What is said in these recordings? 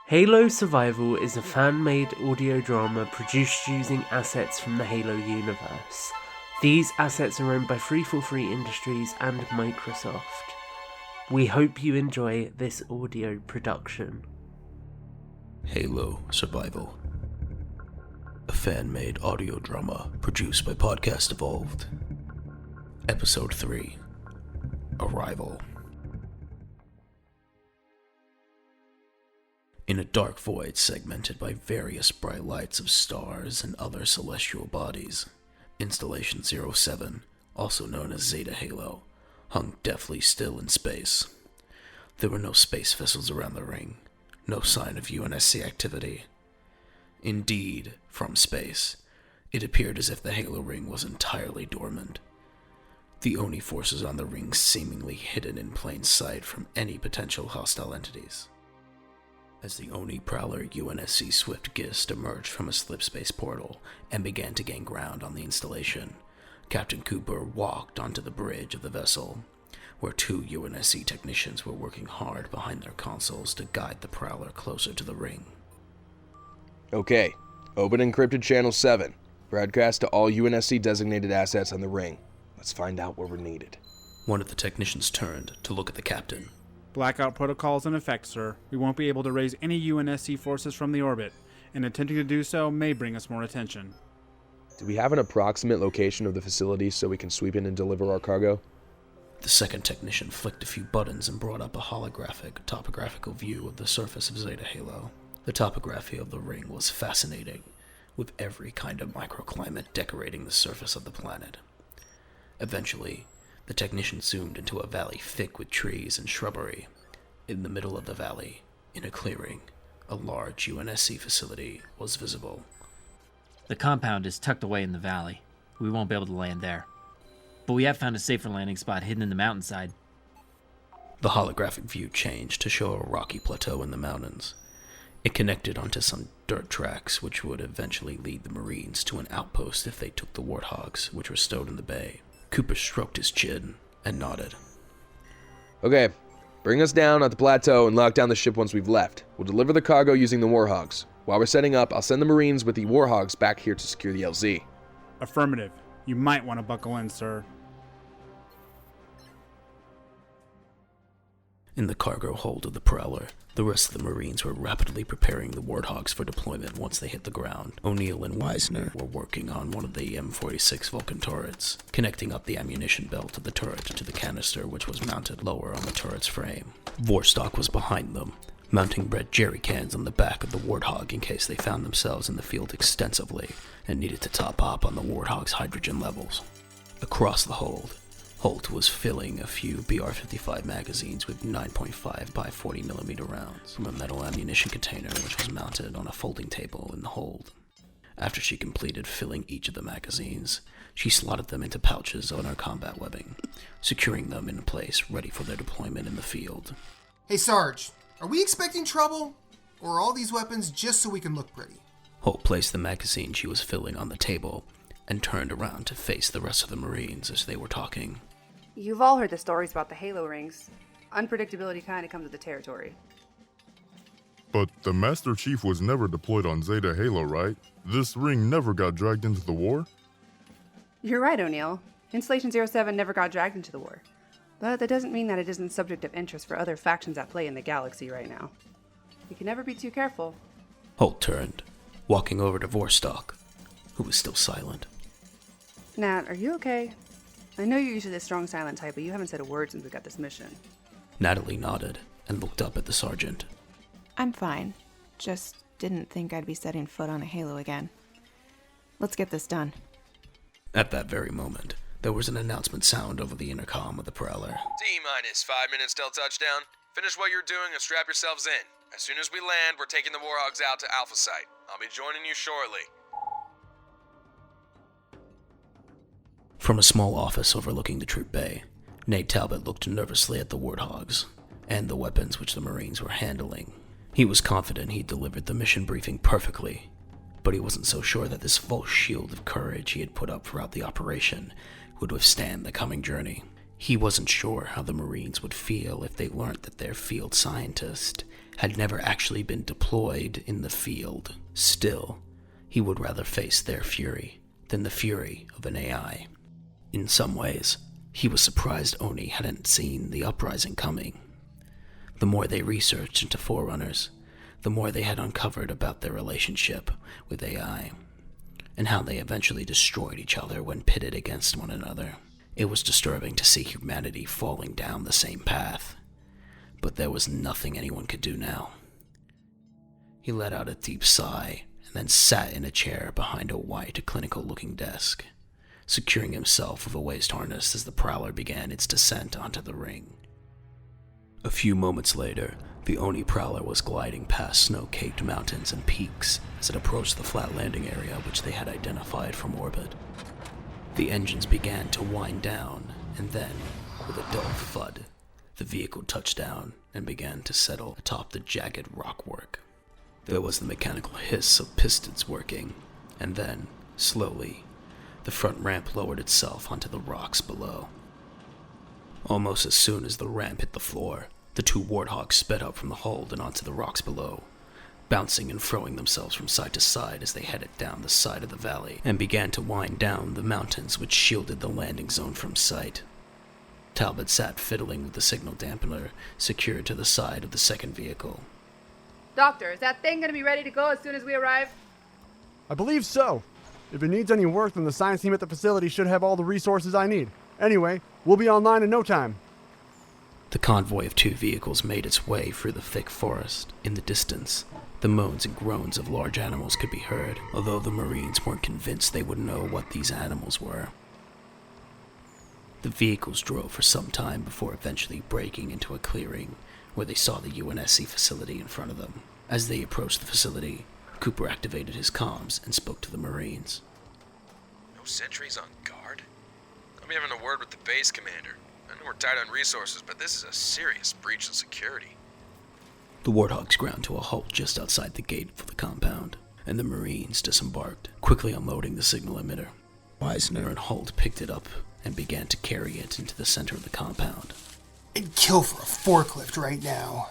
Halo Survival is a fan-made audio drama produced using assets from the Halo universe. These assets are owned by 343 Industries and Microsoft. We hope you enjoy this audio production. Halo Survival, a fan-made audio drama produced by Podcast Evolved. Episode 3, Arrival. In a dark void segmented by various bright lights of stars and other celestial bodies, Installation 07, also known as Zeta Halo, hung deathly still in space. There were no space vessels around the ring, no sign of UNSC activity. Indeed, from space, it appeared as if the Halo ring was entirely dormant. The only forces on the ring seemingly hidden in plain sight from any potential hostile entities. As the Oni Prowler UNSC Swift Gist emerged from a slipspace portal and began to gain ground on the installation, Captain Cooper walked onto the bridge of the vessel, where two UNSC technicians were working hard behind their consoles to guide the Prowler closer to the ring. Okay, open encrypted channel 7. Broadcast to all UNSC designated assets on the ring. Let's find out where we're needed. One of the technicians turned to look at the captain. Blackout protocol is in effect, sir. We won't be able to raise any UNSC forces from the orbit, and attempting to do so may bring us more attention. Do we have an approximate location of the facility so we can sweep in and deliver our cargo? The second technician flicked a few buttons and brought up a holographic, topographical view of the surface of Zeta Halo. The topography of the ring was fascinating, with every kind of microclimate decorating the surface of the planet. Eventually, the technician zoomed into a valley thick with trees and shrubbery. In the middle of the valley, in a clearing, a large UNSC facility was visible. The compound is tucked away in the valley. We won't be able to land there. But we have found a safer landing spot hidden in the mountainside. The holographic view changed to show a rocky plateau in the mountains. It connected onto some dirt tracks which would eventually lead the Marines to an outpost if they took the warthogs, which were stowed in the bay. Cooper stroked his chin and nodded. Okay, bring us down at the plateau and lock down the ship once we've left. We'll deliver the cargo using the warhogs. While we're setting up, I'll send the Marines with the warhogs back here to secure the LZ. Affirmative. You might want to buckle in, sir. In the cargo hold of the Prowler, the rest of the Marines were rapidly preparing the warthogs for deployment once they hit the ground. O'Neill and Wisner were working on one of the M46 Vulcan turrets, connecting up the ammunition belt of the turret to the canister which was mounted lower on the turret's frame. Vorstock was behind them, mounting bread jerry cans on the back of the Warthog in case they found themselves in the field extensively and needed to top up on the Warthog's hydrogen levels. Across the hold, Holt was filling a few BR-55 magazines with 9.5 by 40mm rounds from a metal ammunition container which was mounted on a folding table in the hold. After she completed filling each of the magazines, she slotted them into pouches on her combat webbing, securing them in place ready for their deployment in the field. Hey Sarge, are we expecting trouble? Or are all these weapons just so we can look pretty? Holt placed the magazine she was filling on the table and turned around to face the rest of the Marines as they were talking. You've all heard the stories about the Halo rings. Unpredictability kind of comes with the territory. But the Master Chief was never deployed on Zeta Halo, right? This ring never got dragged into the war? You're right, O'Neill. Installation 07 never got dragged into the war. But that doesn't mean that it isn't subject of interest for other factions at play in the galaxy right now. You can never be too careful. Holt turned, walking over to Vorstock, who was still silent. Nat, are you okay? I know you're usually the strong silent type, but you haven't said a word since we got this mission. Natalie nodded and looked up at the sergeant. I'm fine. Just didn't think I'd be setting foot on a Halo again. Let's get this done. At that very moment, there was an announcement sound over the intercom of the Prowler. T-minus 5 minutes till touchdown. Finish what you're doing and strap yourselves in. As soon as we land, we're taking the warhogs out to Alpha Site. I'll be joining you shortly. From a small office overlooking the troop bay, Nate Talbot looked nervously at the warthogs and the weapons which the Marines were handling. He was confident he'd delivered the mission briefing perfectly, but he wasn't so sure that this false shield of courage he had put up throughout the operation would withstand the coming journey. He wasn't sure how the Marines would feel if they learned that their field scientist had never actually been deployed in the field. Still, he would rather face their fury than the fury of an AI. In some ways, he was surprised Oni hadn't seen the uprising coming. The more they researched into Forerunners, the more they had uncovered about their relationship with AI, and how they eventually destroyed each other when pitted against one another. It was disturbing to see humanity falling down the same path, but there was nothing anyone could do now. He let out a deep sigh and then sat in a chair behind a white, clinical-looking desk, securing himself with a waist harness as the Prowler began its descent onto the ring. A few moments later, the Oni Prowler was gliding past snow-caked mountains and peaks as it approached the flat landing area which they had identified from orbit. The engines began to wind down, and then, with a dull thud, the vehicle touched down and began to settle atop the jagged rockwork. There was the mechanical hiss of pistons working, and then, slowly, the front ramp lowered itself onto the rocks below. Almost as soon as the ramp hit the floor, the two warthogs sped up from the hold and onto the rocks below, bouncing and throwing themselves from side to side as they headed down the side of the valley and began to wind down the mountains which shielded the landing zone from sight. Talbot sat fiddling with the signal dampener secured to the side of the second vehicle. Doctor, is that thing going to be ready to go as soon as we arrive? I believe so. If it needs any work, then the science team at the facility should have all the resources I need. Anyway, we'll be online in no time. The convoy of two vehicles made its way through the thick forest. In the distance, the moans and groans of large animals could be heard, although the Marines weren't convinced they would know what these animals were. The vehicles drove for some time before eventually breaking into a clearing where they saw the UNSC facility in front of them. As they approached the facility, Cooper activated his comms and spoke to the Marines. No sentries on guard? I'm having a word with the base commander. I know we're tight on resources, but this is a serious breach in security. The warthogs ground to a halt just outside the gate for the compound, and the Marines disembarked, quickly unloading the signal emitter. Weisner and Holt picked it up and began to carry it into the center of the compound. I'd kill for a forklift right now.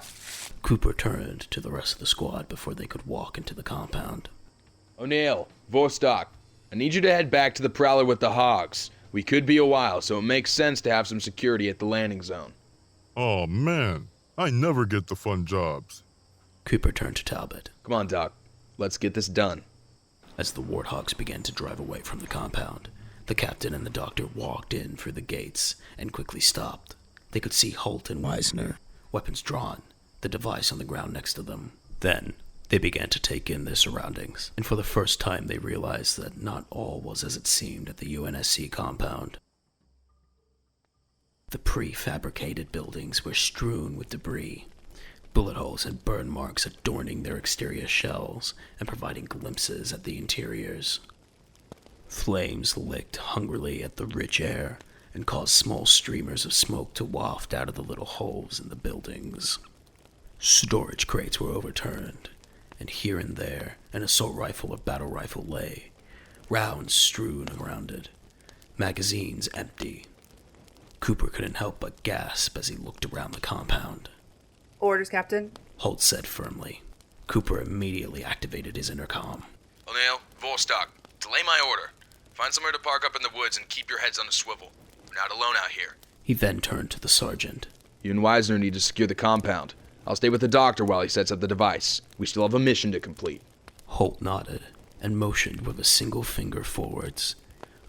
Cooper turned to the rest of the squad before they could walk into the compound. O'Neill, Vostok, I need you to head back to the Prowler with the hogs. We could be a while, so it makes sense to have some security at the landing zone. Oh man, I never get the fun jobs. Cooper turned to Talbot. Come on, Doc. Let's get this done. As the warthogs began to drive away from the compound, the captain and the doctor walked in through the gates and quickly stopped. They could see Holt and Weisner, weapons drawn, the device on the ground next to them. Then, they began to take in their surroundings, and for the first time they realized that not all was as it seemed at the UNSC compound. The prefabricated buildings were strewn with debris, bullet holes and burn marks adorning their exterior shells and providing glimpses at the interiors. Flames licked hungrily at the rich air and caused small streamers of smoke to waft out of the little holes in the buildings. Storage crates were overturned, and here and there an assault rifle or battle rifle lay, rounds strewn around it, magazines empty. Cooper couldn't help but gasp as he looked around the compound. Orders, Captain. Holt said firmly. Cooper immediately activated his intercom. O'Neill, Vostok, delay my order. Find somewhere to park up in the woods and keep your heads on a swivel. We're not alone out here. He then turned to the sergeant. You and Weisner need to secure the compound. I'll stay with the doctor while he sets up the device. We still have a mission to complete. Holt nodded and motioned with a single finger forwards.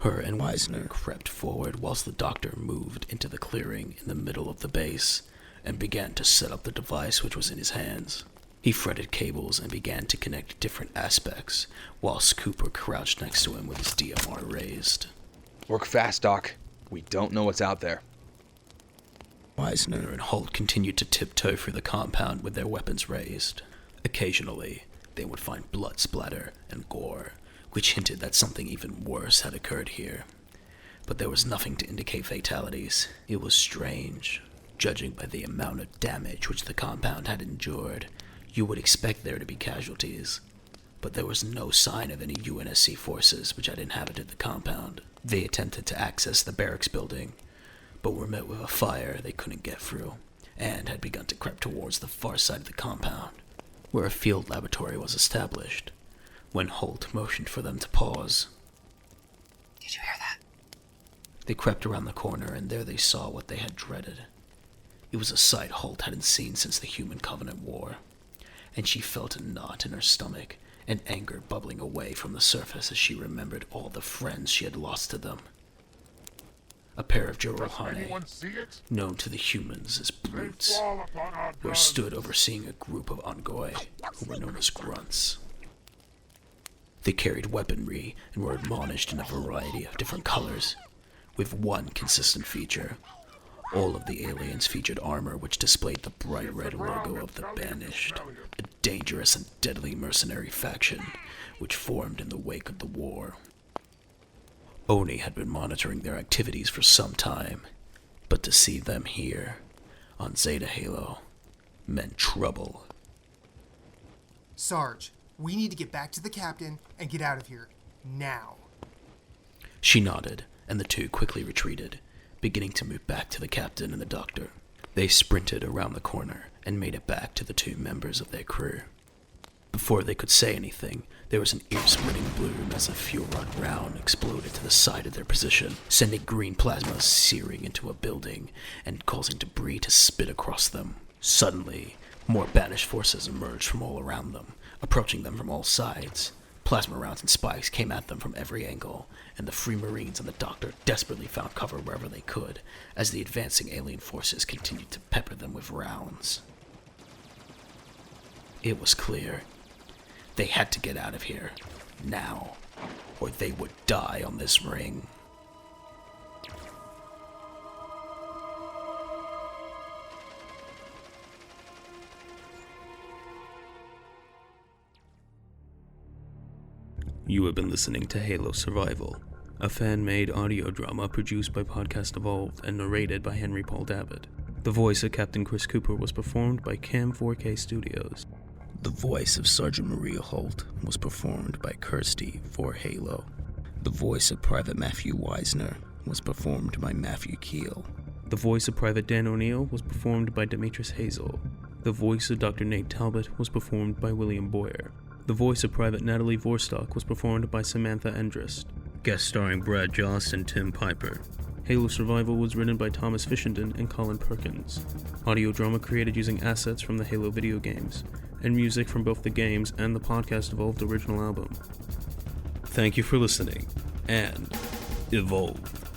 Her and Weisner crept forward whilst the doctor moved into the clearing in the middle of the base and began to set up the device which was in his hands. He threaded cables and began to connect different aspects whilst Cooper crouched next to him with his DMR raised. Work fast, Doc. We don't know what's out there. Weisner and Holt continued to tiptoe through the compound with their weapons raised. Occasionally, they would find blood splatter and gore, which hinted that something even worse had occurred here. But there was nothing to indicate fatalities. It was strange. Judging by the amount of damage which the compound had endured, you would expect there to be casualties. But there was no sign of any UNSC forces which had inhabited the compound. They attempted to access the barracks building, but were met with a fire they couldn't get through, and had begun to creep towards the far side of the compound, where a field laboratory was established, when Holt motioned for them to pause. Did you hear that? They crept around the corner, and there they saw what they had dreaded. It was a sight Holt hadn't seen since the Human Covenant War, and she felt a knot in her stomach and anger bubbling away from the surface as she remembered all the friends she had lost to them. A pair of Jorahane, known to the humans as brutes, were stood overseeing a group of Ongoi, who were known as grunts. They carried weaponry and were admonished in a variety of different colors, with one consistent feature. All of the aliens featured armor which displayed the bright red logo of the Banished, a dangerous and deadly mercenary faction which formed in the wake of the war. Oni had been monitoring their activities for some time, but to see them here, on Zeta Halo, meant trouble. Sarge, we need to get back to the captain and get out of here, now. She nodded, and the two quickly retreated, beginning to move back to the captain and the doctor. They sprinted around the corner and made it back to the two members of their crew. Before they could say anything, there was an ear-splitting bloom as a fuel rod round exploded to the side of their position, sending green plasma searing into a building and causing debris to spit across them. Suddenly, more Banished forces emerged from all around them, approaching them from all sides. Plasma rounds and spikes came at them from every angle, and the Free Marines and the Doctor desperately found cover wherever they could, as the advancing alien forces continued to pepper them with rounds. It was clear. They had to get out of here, now, or they would die on this ring. You have been listening to Halo Survival, a fan-made audio drama produced by Podcast Evolved and narrated by Henry Paul David. The voice of Captain Chris Cooper was performed by Cam 4K Studios. The voice of Sergeant Maria Holt was performed by Kirsty for Halo. The voice of Private Matthew Weisner was performed by Matthew Keel. The voice of Private Dan O'Neill was performed by Demetrius Hazel. The voice of Dr. Nate Talbot was performed by William Boyer. The voice of Private Natalie Vorstock was performed by Samantha Endrist. Guest starring Brad Jost and Tim Piper. Halo Survival was written by Thomas Fishenden and Colin Perkins. Audio drama created using assets from the Halo video games, and music from both the games and the Podcast Evolved original album. Thank you for listening, and evolve.